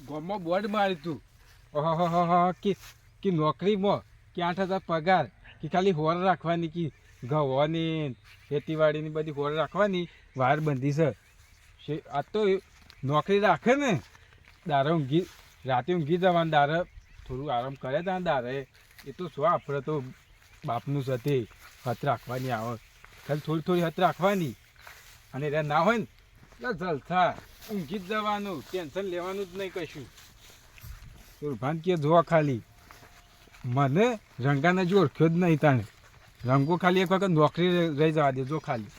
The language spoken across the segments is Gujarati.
ગામમાં બોર્ડ માર્યું તું ઓહો કે નોકરીમાં કે 8,000 પગાર કે ખાલી હોર રાખવાની કે ઘઉંની ખેતીવાડીની બધી હોર રાખવાની વાર બંધી છે આ તો નોકરી રાખે ને દારે ઊંઘી રાતે ઊંઘી જવાનું દારે થોડું આરામ કરે ત્યાં દારે એ તો શું આપણે તો બાપનું સાથે હથ રાખવાની આવે ખાલી થોડી હથ રાખવાની અને એ ના હોય ને એટલે જલસા ઊંઘી જ જવાનું ટેન્શન લેવાનું જ નહીં કશું સુરભાન કે જોવા ખાલી મને રંગાને જો ઓળખ્યો જ નહીં તાણે રંગો ખાલી એક વખત નોકરી રહી જવા દેજો ખાલી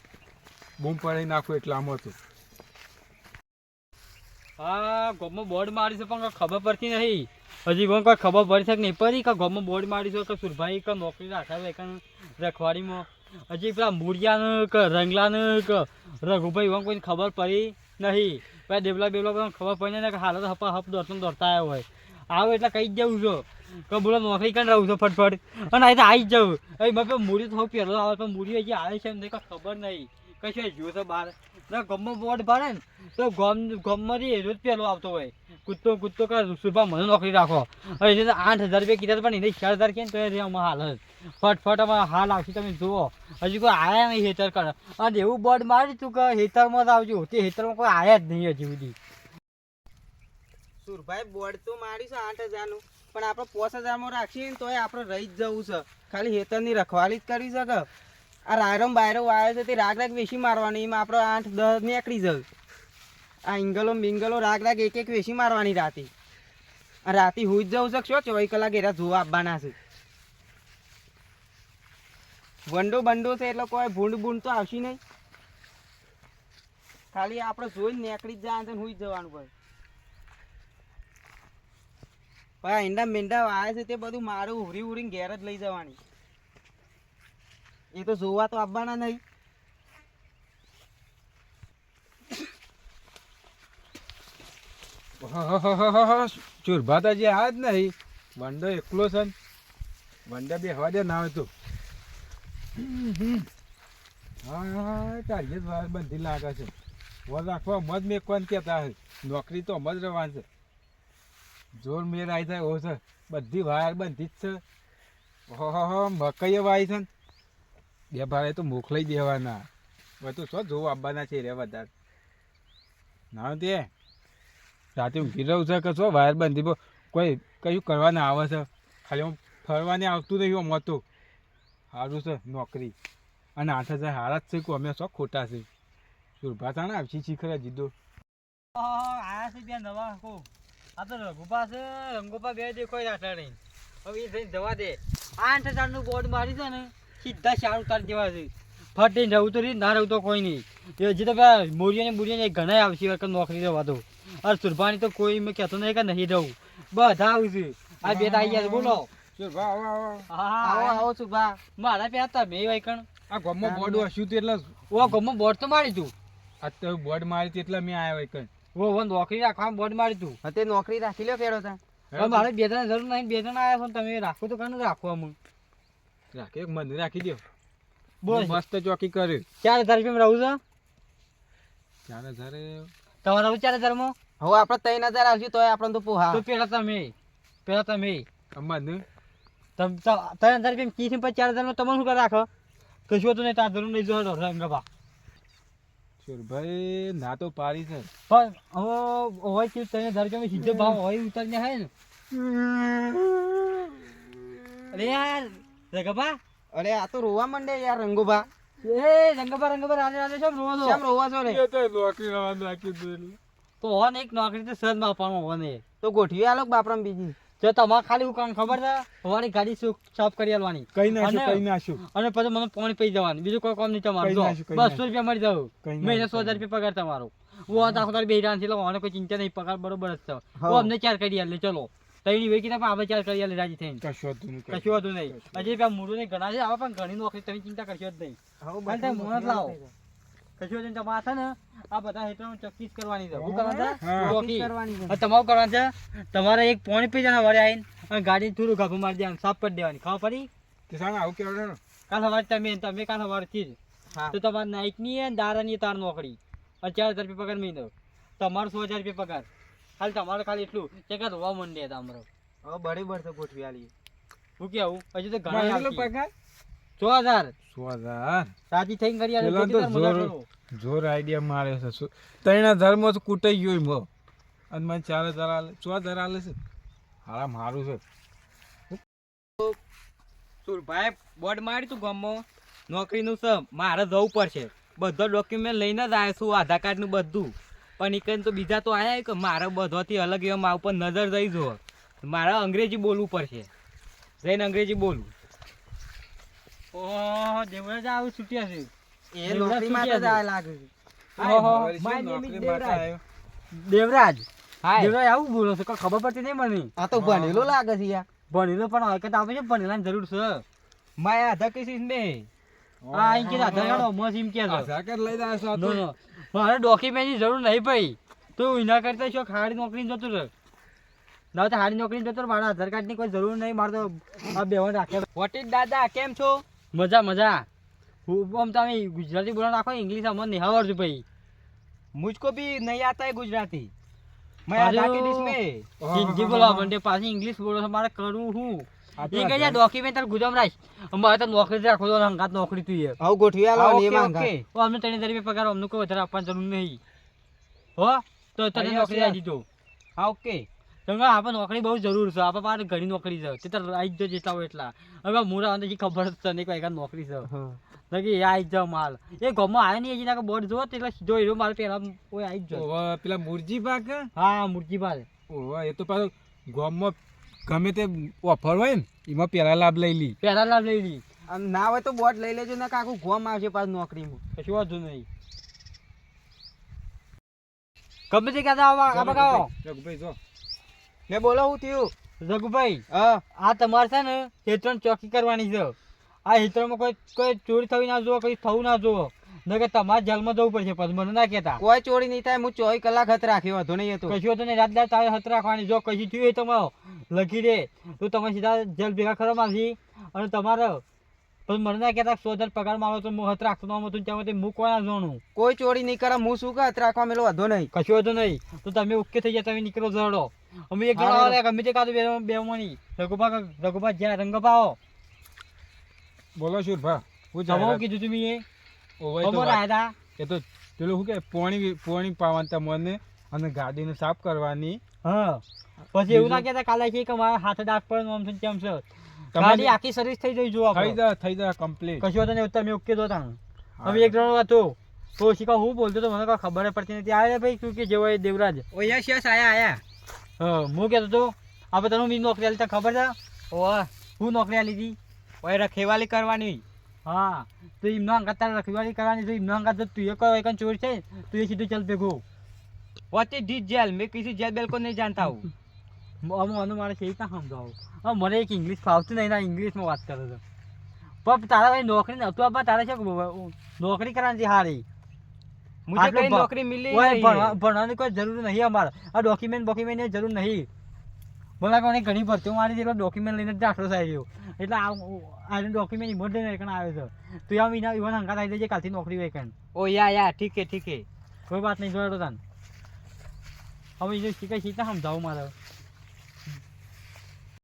બૂમ પડાવી નાખું એટલામાં તો હા ગોમમાં બોર્ડ મારી છે પણ ખબર પડતી નહીં હજી પણ કોઈ ખબર પડી શકે નહીં પડી કે ગોમમાં બોર્ડ મારી છે કે સુરભાઈ કે નોકરી રાખાવે કે રખવાડીમાં હજી પેલા મૂળિયાનું કે રંગલાનું કે રઘુભાઈ એવા કોઈને ખબર પડી નહીં પેલા ડેવલા બધા ખબર પડી ને કે હાલત હપા હપ દોડતા આવ્યા હોય આવે એટલે કહી જ જવું છો કે બોલો નોકરી કરીને રહું છું ફટફટ અને અહીં તો આવી જ જવું હવે મારે મૂડી તો પહેલો આવે પણ મૂડી હજી આવે છે એમ કંઈ ખબર નહીં કશું જોયું છે બહાર ગમમાં બોર્ડ ભરે ને તો ગમમાંથી એ રોજ પહેલો આવતો હોય કૂદતો કે સુરભા મને નોકરી રાખો હવે એને 8,000 રૂપિયા કીધા પણ એને 4,000 કે તો એ અમારા હાલ ફટફટ અમારા હાલ આવશે તમે જુઓ હજી કોઈ આવ્યા નહીં હેતર કરે અને એવું બોર્ડ મારી તું કે હેતરમાં જ આવજો તે હેતરમાં કોઈ આવ્યા જ નહીં હજી સુધી સુરભાઈ બોર્ડ તો મારી છે 8,000 નું પણ આપણે 5,000 રાખીએ ને તોય આપણે રહી જ જવું છે ખાલી હેતરની રખવાલી જ કરી શકે આ રાયરમ બાયરો આવ્યો છે તે રાગ વેસી મારવાની એમાં આપણે 8-10 નીકળી જાય આ ઇંગલો બિંગલો રાગ એક વેસી મારવાની રાતે આ રાતે હુઈ જ જવું છે શું 24 કલાક એરા જોવા આપવાના છે બંડો છે એટલે કોઈ ભૂંડ તો આવશે નહીં ખાલી આપણે જોઈને નીકળી જ જાય હુઈ જવાનું ભાઈ ભાઈ ઈંડા મીંડા આવે છે તે બધું મારું ઉરીને ઘેર જ લઈ જવાની એ તો જોવા તો આવવાના નહીં ચુરભાતાજી આ જ નહીં વંડો એકલો છે વંડા બે હવા દે ના હોય તો હા તારી જ વાર બંધી લાગે છે વર રાખવા મજ મેકવાનું કહેતા હોય નોકરી તો મજ રહેવાની છે જોર મેર આવી જાય ઓ છે બધી વાયર બંધી જ છે ઓહો મકઈ વાય છે ને બે ભાડે તો મોકલાઈ દેવાના હવે તો શું જોવું આવવાના છે રે વધારે ના તે રાતે ઊંઘી રહું છે કે શું વાયર બંધી કોઈ કયું કરવાના આવે છે ખાલી હું ફરવાને આવતું નહીં આમ તો સારું છે નોકરી અને 8,000 હારા જ છે કે અમે શું ખોટા છે સુરભાતા ને આવશી શીખરા જીધો આયા છે બે નવા કો આ તો રઘુપા છે રંગોપા બે દેખોય રાઠા નહીં હવે એ થઈને જવા દે 8,000 નું બોર્ડ મારી છે ને સીધા 4 ઉતારી દેવા છે ફટ દઈને રહું તો રહી ના રહું તો કોઈ નહીં એ હજી તો પેલા મૂળિયાને ઘણા આવશે કે નોકરી રહેવા દો અરે સુરભાની તો કોઈ મેં કહેતો નહીં કે નહીં રહું બધા આવશે આ બે આવી ગયા બોલો સુરભા આવો સુરભા મારા પે હતા મેં વાયકણ આ ગમમાં બોર્ડ હસ્યું તે એટલે ઓ ગમમાં બોર્ડ તો મારી તું અત્યારે બોર્ડ મારી એટલે મેં આવ્યો એક ઓ નોકરી રાખવા બોર્ડ મારી તું તે નોકરી રાખી લ્યો ફેરો તા મારે 2 જણા જરૂર નહીં 2 જણા આવ્યા છો તમે રાખો તો કાનું રાખો અમુક રાખે એક મંદિર રાખી દો બોલ મસ્ત ચોકી કર્યું 4,000 રૂપિયા રહું છો 4,000 તમારા 4,000 માં હવે આપણે 3,000 આવશે તોય આપણે તો પોહા તો પેલા તમે અમારે 3,000 રૂપિયા કીધી પછી 4,000 માં તમે શું કરી રાખો કશું હતું નહીં તાર જરૂર નહીં જો રંગભા સુરભાઈ ના તો પાડી છે પણ હોય કે 3,000 રૂપિયા સીધો ભાવ હોય ઉતરને હે ને અરે યાર રંગભા અરે આ તો રોવા માંડે યાર રંગોભા એ રંગભા રાધે રાધે કેમ રોવા છો કેમ રોવા છો રે એ તો નોકરી રવાનું રાખી દીધું તો હોન એક નોકરી તો સદ માં આપવાનું હોને તો ગોઠવી આલો બાપરામ બીજી જો તમારે ખાલી હું કામ ખબર છે હોવાની ગાડી સાફ કરી આલવાની કઈ નાશું અને પછી મને પાણી પી જવાનું બીજું કોઈ કામ નહીં તમારું 200 રૂપિયા મળી જાવ મહિને 100,000 રૂપિયા પગાર તમારો હું આખો તારી બેરાન થી મને કોઈ ચિંતા નહીં પગાર બરોબર જ છે હું અમને 4 કરી આલે ચલો તઈની વેકી પણ આપણે 4 કરી આલે રાજી થઈને કશું હતું નહીં હજી પેલા મૂળું નહીં ઘણા છે આવા પણ ઘણી નોકરી તમે ચિંતા કરશો જ નહીં હવે મોહનત લાવો કશું હતું તમારે છે ને આ બધા હેઠળ ચક્કીસ કરવાની છે શું કરવાનું છે તમારું કરવાનું છે તમારે એક પોણી પી જણા વળે આવીને અને ગાડી થોડું ગાભું મારી દેવાનું સાફ કરી દેવાની ખબર પડી કિસાન આવું કેવું કાલ સવારે તમે કાલ સવારથી જ તો તમારે નાઇટની દારાની તાર નોકરી અને 4,000 રૂપિયા પગાર મહિનો તમારો 100,000 રૂપિયા પગાર ખાલી તમારે ખાલી એટલું કે કાં રોવા માંડ્યા હતા અમારો. હવે બરાબર છે ગોઠવી આલીએ. હું કેવું હજી તો ઘણા મારે કેટલો આવશે. પગાર 6000 1000 રાજી થઈને કરી આલે. પેલા તો કેટલી તાર મજા જોર કરો. જોર આઈડિયા મારે છે 3000 માં તો કૂટાઈ ગયો એમ હો. અને મને 4000 આલે 4000 આલે છે હારા મારું છે. સુરભાઈ બોર્ડ મારી તું ગામમાં નોકરીનું છે મારે જવું પડશે. બધો ડોક્યુમેન્ટ લઈને જ આવ્યો છું, આધાર કાર્ડનું બધું. પણ ઈકન તો બીજા તો આયા કે મારે બધોથી અલગ એવા મા ઉપર નજર જઈ જો. મારે અંગ્રેજી બોલવું પડશે, જઈને અંગ્રેજી બોલવું. ઓહો દેવરાજ આવું છૂટ્યા છે. એ નોકરી માટે જ આ લાગે છે. ઓહો, મારે શું my name is નોકરી માટે દેવરાજ. આવ્યો? દેવરાજ હાય. દેવરાજ આવું બોલો છો કોઈ ખબર પડતી નહીં મને. આ તો ભણેલો લાગે છે યાર. ભણેલો પણ હકીકત આપે છે ભણેલાની જરૂર છે. માય આધાર કઈ ને આ અહીં કે આધાર કાર્ડ મોજ એમ કે છે. આધાર કાર્ડ લઈને આવ્યો છો આ તો? નો નો મારે ડોક્યુમેન્ટની જરૂર નહીં ભાઈ. તું એના કરતા શું હારી નોકરી જતું રહે. ના તો હારી નોકરી જતો રહે. મારા આધાર કાર્ડની કોઈ જરૂર નહીં. મારે તો આ બેવન રાખે. વોટ ઇઝ દાદા કેમ છો? મજા મજા. હું આમ તમે ગુજરાતી બોલવા નાખો ઇંગ્લિશ અમને નહીં આવડતું ભાઈ. मुझको भी नहीं आता है गुजराती. मैं अरे आधा के वो- इसमें હિન્દી બોલવા માંડે પાછી ઇંગ્લિશ બોલો છો. મારે કરવું હું એ કઈ ડોક્યુમેન્ટ તાર ગુજામ રાખ. અમારે તો નોકરી જ રાખો તો હંગાત નોકરી તું યાર. આવ ગોઠવી આલો ને ઓકે, માંગા. ઓકે. ઓ અમને 3000 રૂપિયા પગાર અમને કોઈ વધારે આપવાની જરૂર નહીં. હો તો તને અહીંયા નોકરી છે. આપી દીધો. હા ઓકે. તમે આપણે નોકરી બહુ જરૂર છે. આપણે પાસે ઘણી નોકરી છે. તે તો આવી જ જેટલા હોય એટલા. હવે મુરા અંદર ખબર જ તને કોઈ નોકરી છે. નકી એ આવી જ જાવ માલ. એ ગામમાં આવે નહીં એના બોર્ડ જોવો એટલે સીધો હીરો મારે પહેલા કોઈ આવી જ જાવ. ઓવા પેલા મુરજી પાક હા મૂર્તિ બાદ ઓવા એ તો પાછો ગામમાં ગમે તે ઓફર હોય ને એમાં પેલા લાભ લઈ લી. પહેલા લાભ લઈ લી. આમ ના હોય તો બોટ લઈ લેજો ને કાકુ ગોમ આવશે પાછું નોકરીમાં. કશું વાંધો નહીં. ગમે તે કહેતા આવો બગાવો. જગભાઈ જો ને બોલો હું થયું? રઘુભાઈ હા આ તમારે છે ને હેતરણ ચોકી કરવાની છે. આ હેતરમાં કોઈ ચોરી થવી ના જોવો, કોઈ થવું ના જોવો. નકર તમારે જેલમાં જવું પડશે. પછી મને ના કહેતા. કોઈ ચોરી નહીં થાય. હું 24 કલાક હત રાખ્યો હતો નહીં હતો. કશું હતું નહીં. રાત દાડ તારે હત રાખવાની. જો કશું થયું હોય તમારો લખી દે તો તમે સીધા જેલ ભેગા કરવા માંગી. અને તમારે પછી મને ના કહેતા 100,000 પગાર મારો તો હું હત રાખતો ના હતું ત્યાં મૂકવાના જોણું. કોઈ ચોરી નહીં કરે. હું શું કે હત રાખવા મેલો વધો નહીં. કશું હતું નહીં. તો તમે ઓકે થઈ ગયા. તમે નીકળો જડો. અમે એક હા, જણા રે. આવે ગમે તે કાઢું બે મણી રઘુભા જ્યાં રંગભા આવો. બોલો શુરભા હું તમે જાહેરાત- કીધું તમે એ ઓવા એ તો ખબર વાત- આયા એ તો પેલું શું કે પોણી પાવાનું તમને અને ગાડીને સાફ કરવાની. હા પછી એવું ના કહેતા કાલે છે કે મારા હાથે ડાક પર આમ છે તેમ છે. ગાડી આખી સર્વિસ થઈ જઈ જો થઈ જા કમ્પ્લીટ. કશું હતું નહીં. તમે ઓકે દો તાણ. હવે એક જણો હતો તો શીખા હું બોલતો તો મને કઈ ખબર પડતી નથી. આ ભાઈ તું કે જેવો એ દેવરાજ. ઓ યસ યસ આયા. હા હું કહેતો તો આપણે તને મી નોકરી આલી તને ખબર છે? ઓહ હું નોકરી આલી હતી. ઓય રખેવાલી કરવાની. હા તો એમનો અંગાત તારે રખવાડી કરવાની. તો એમનો અંગાત જો તું એ કોઈ એકન ચોર છે તું એ સીધું ચાલ ભેગો. What is this jail? मैं किसी जेल बेल को नहीं जानता हूँ. આનું મારે છે ક્યાં સમજાવું. હવે મને એક ઇંગ્લિશ ફાવતું નહીં. ઇંગ્લિશમાં વાત કરે છે. પણ તારા ભાઈ નોકરી નતું આપવા. તારે છે નોકરી કરવાની હારી. मुझे આટલું कहीं ભ- नौकरी मिल ही ઓય नहीं है. ભણવાની કોઈ જરૂર નહીં અમારે. આ ડોક્યુમેન્ટની જરૂર નહીં. બોલા કોને ઘણી ભરતીઓ મારી એટલે ડોક્યુમેન્ટ લઈને જ દાખલો થઈ ગયો. એટલે આ ડોક્યુમેન્ટ ઇમોટ લઈને એકણ આવે છે. તું આમ એના ઇવન હંગાત આવી જજે કાલથી નોકરી હોય કણ. ओ या ठीक है ठीक है. કોઈ વાત નહીં જોડો તાન. હવે એ શીખાય શીખા સમજાવું મારે.